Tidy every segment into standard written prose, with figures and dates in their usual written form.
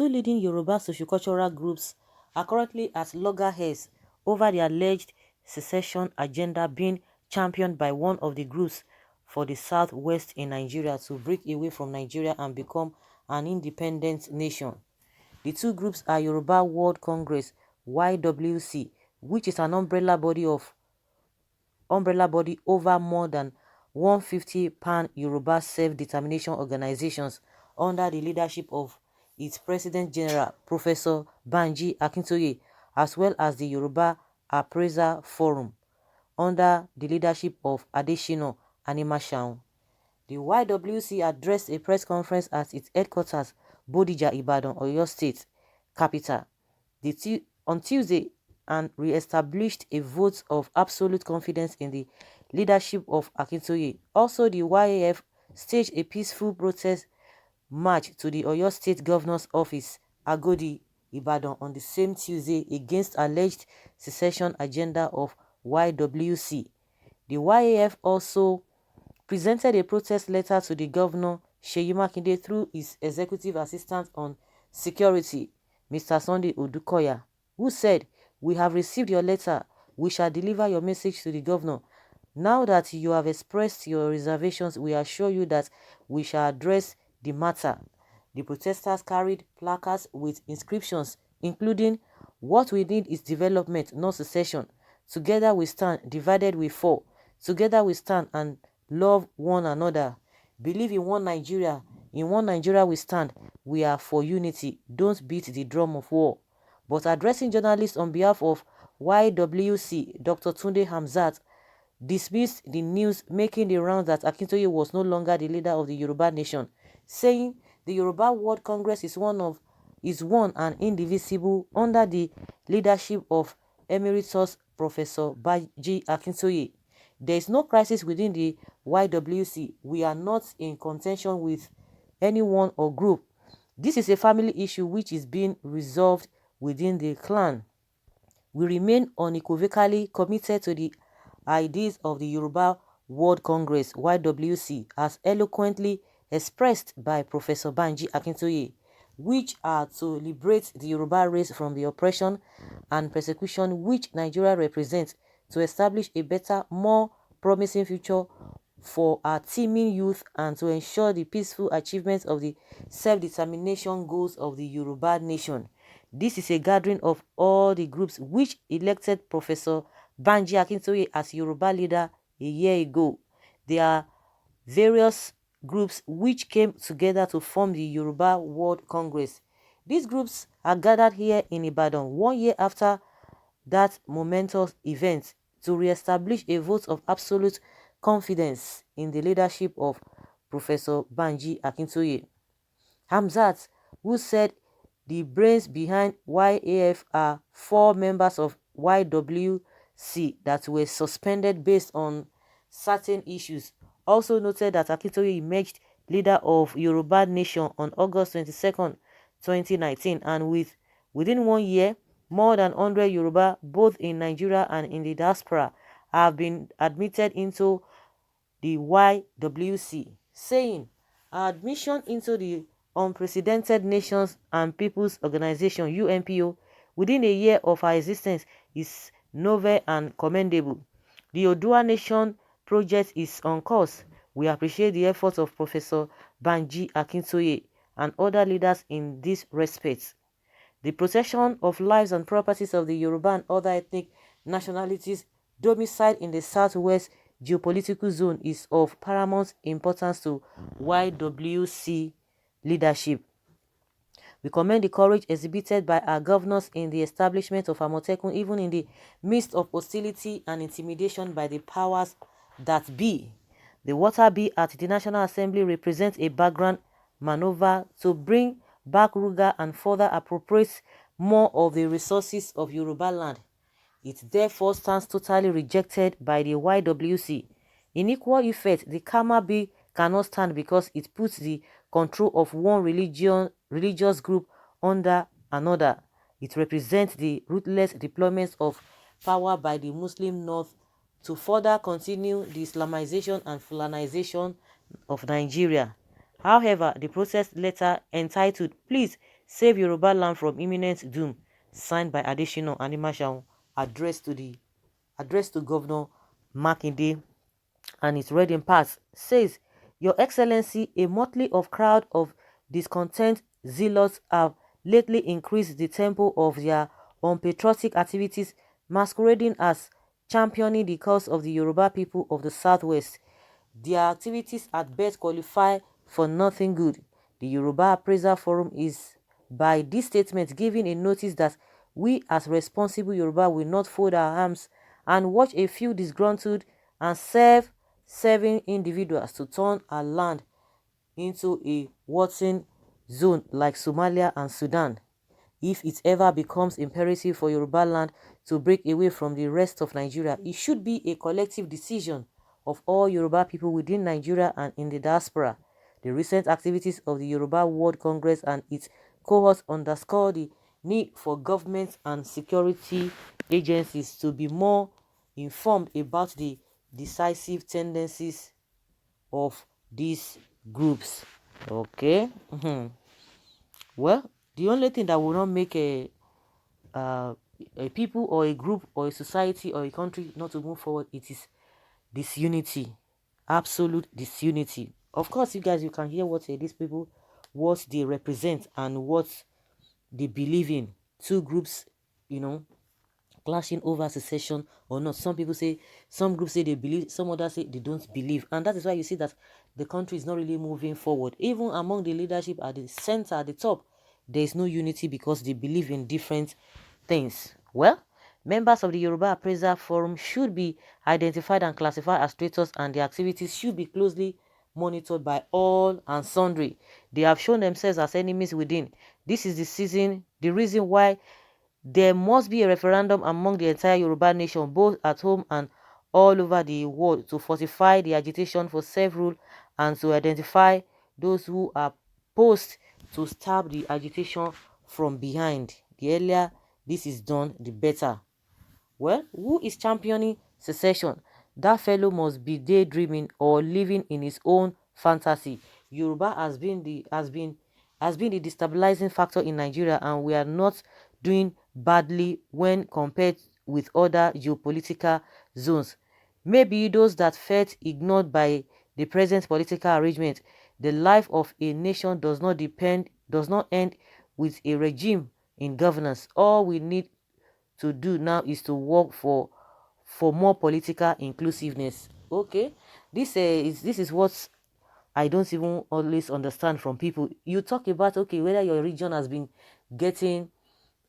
two leading Yoruba sociocultural groups are currently at loggerheads over the alleged secession agenda being championed by one of the groups for the southwest in Nigeria to break away from Nigeria and become an independent nation. The two groups are Yoruba World Congress (YWC), which is an umbrella body over more than 150 pan-Yoruba self-determination organizations under the leadership of its President General, Professor Banji Akintoye, as well as the Yoruba Appraiser Forum under the leadership of Adesina Animashaun. The YWC addressed a press conference at its headquarters, Bodija, Ibadan, Oyo State capital, on Tuesday and re-established a vote of absolute confidence in the leadership of Akintoye. Also, the YAF staged a peaceful protest march to the Oyo State Governor's office, Agodi, Ibadan, on the same Tuesday against alleged secession agenda of YWC. The YAF also presented a protest letter to the governor, Seyi Makinde, through his executive assistant on security, Mr. Sunday Odukoya, who said, "We have received your letter. We shall deliver your message to the governor. Now that you have expressed your reservations, we assure you that we shall address the matter." The protesters carried placards with inscriptions including, "What we need is development, not secession. Together we stand, divided we fall. Together we stand and love one another. Believe in one Nigeria. In one Nigeria we stand. We are for unity. Don't beat the drum of war." But addressing journalists on behalf of YWC, Dr. Tunde Hamzat dismissed the news making the rounds that Akintoye was no longer the leader of the Yoruba nation, saying the Yoruba World Congress is one and indivisible under the leadership of Emeritus Professor Banji Akintoye. "There is no crisis within the YWC. We are not in contention with anyone or group. This is a family issue which is being resolved within the clan. We remain unequivocally committed to the ideas of the Yoruba World Congress (YWC) as eloquently expressed by Professor Banji Akintoye, which are to liberate the Yoruba race from the oppression and persecution which Nigeria represents, to establish a better, more promising future for our teeming youth, and to ensure the peaceful achievement of the self-determination goals of the Yoruba nation. This is a gathering of all the groups which elected Professor Banji Akintoye as Yoruba leader a year ago. There are various groups which came together to form the Yoruba World Congress. These groups are gathered here in Ibadan 1 year after that momentous event to re-establish a vote of absolute confidence in the leadership of Professor Banji Akintoye. Hamzat, who said the brains behind YAF are 4 members of YWC that were suspended based on certain issues, also noted that Akintoye emerged leader of Yoruba Nation on August 22nd, 2019, and within 1 year, more than 100 Yoruba, both in Nigeria and in the diaspora, have been admitted into the YWC, saying, "Our admission into the Unprecedented Nations and Peoples Organization (UNPO) within a year of our existence is novel and commendable. The Odua Nation project is on course. We appreciate the efforts of Professor Banji Akintoye and other leaders in this respect. The protection of lives and properties of the Yoruba and other ethnic nationalities domiciled in the Southwest geopolitical zone is of paramount importance to YWC leadership. We commend the courage exhibited by our governors in the establishment of Amotekun, even in the midst of hostility and intimidation by the powers that be. The water bill at the National Assembly represents a background maneuver to bring back Ruga and further appropriate more of the resources of Yoruba land. It therefore stands totally rejected by the YWC. In equal effect, the Kama bill cannot stand because it puts the control of one religious group under another. It represents the ruthless deployment of power by the Muslim North to further continue the Islamization and Fulanization of Nigeria. However, the protest letter entitled "Please Save Yoruba land from imminent doom, signed by Adesina Animashaun, addressed to Governor Makinde, and its reading part says, Your Excellency, a motley of crowd of discontent zealots have lately increased the tempo of their unpatriotic activities, masquerading as championing the cause of the Yoruba people of the Southwest. Their activities at best qualify for nothing good. The Yoruba Appraiser Forum is, by this statement, giving a notice that we as responsible Yoruba will not fold our arms and watch a few disgruntled and self-serving individuals to turn our land into a warring zone like Somalia and Sudan. If it ever becomes imperative for Yoruba land to break away from the rest of Nigeria, it should be a collective decision of all Yoruba people within Nigeria and in the diaspora. The recent activities of the Yoruba World Congress and its cohorts underscore the need for governments and security agencies to be more informed about the decisive tendencies of these groups. Okay. Well, the only thing that will not make a people or a group or a society or a country not to move forward, it is disunity, absolute disunity. Of course, you guys, you can hear what these people, what they represent and what they believe in. Two groups, clashing over secession or not. Some people say, some groups say they believe, some others say they don't believe, and that is why you see that the country is not really moving forward. Even among the leadership at the center, at the top, there is no unity because they believe in different things. Well, members of the Yoruba Appraiser Forum should be identified and classified as traitors, and their activities should be closely monitored by all and sundry. They have shown themselves as enemies within. This is the reason why there must be a referendum among the entire Yoruba nation, both at home and all over the world, to fortify the agitation for self-rule and to identify those who are posed to stab the agitation from behind. The earlier this is done, the better. Well, who is championing secession? That fellow must be daydreaming or living in his own fantasy. Yoruba has been the destabilizing factor in Nigeria, and we are not doing badly when compared with other geopolitical zones. Maybe those that felt ignored by the present political arrangement. The life of a nation does not end with a regime in governance. All we need to do now is to work for more political inclusiveness. Okay, this is what I don't even always understand from people. You talk about, okay, whether your region has been getting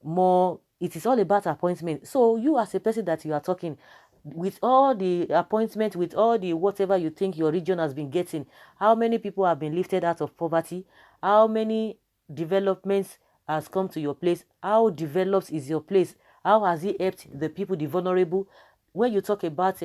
more, it is all about appointment. So you as a person that you are talking, with all the appointment, with all the whatever you think your region has been getting, how many people have been lifted out of poverty? How many developments has come to your place? How developed is your place? How has it helped the people, the vulnerable? When you talk about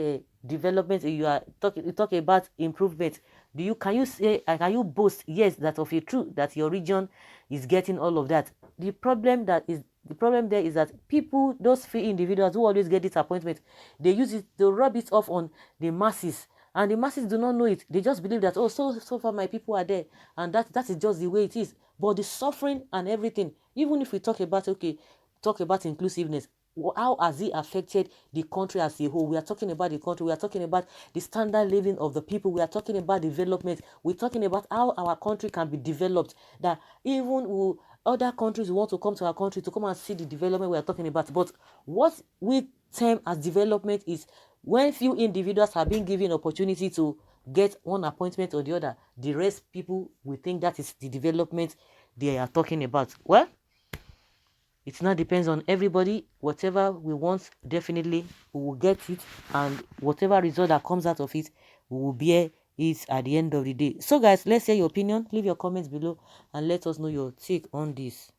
development, you talk about improvement. Can you boast, yes, that of a truth that your region is getting all of that? The problem there is that people, those few individuals who always get disappointment, they rub it off on the masses, and the masses do not know it. They just believe that, oh, so far my people are there, and that is just the way it is. But the suffering and everything, even if we talk about inclusiveness, how has it affected the country as a whole? We are talking about the country, we are talking about the standard living of the people, we are talking about development, we're talking about how our country can be developed, that even other countries want to come to our country to come and see the development we are talking about. But what we term as development is when few individuals have been given opportunity to get one appointment or the other, the rest people will think that is the development they are talking about. Well, it now depends on everybody. Whatever we want, definitely we will get it, and whatever result that comes out of it, we will bear it at the end of the day. So guys, let's hear your opinion. Leave your comments below and let us know your take on this.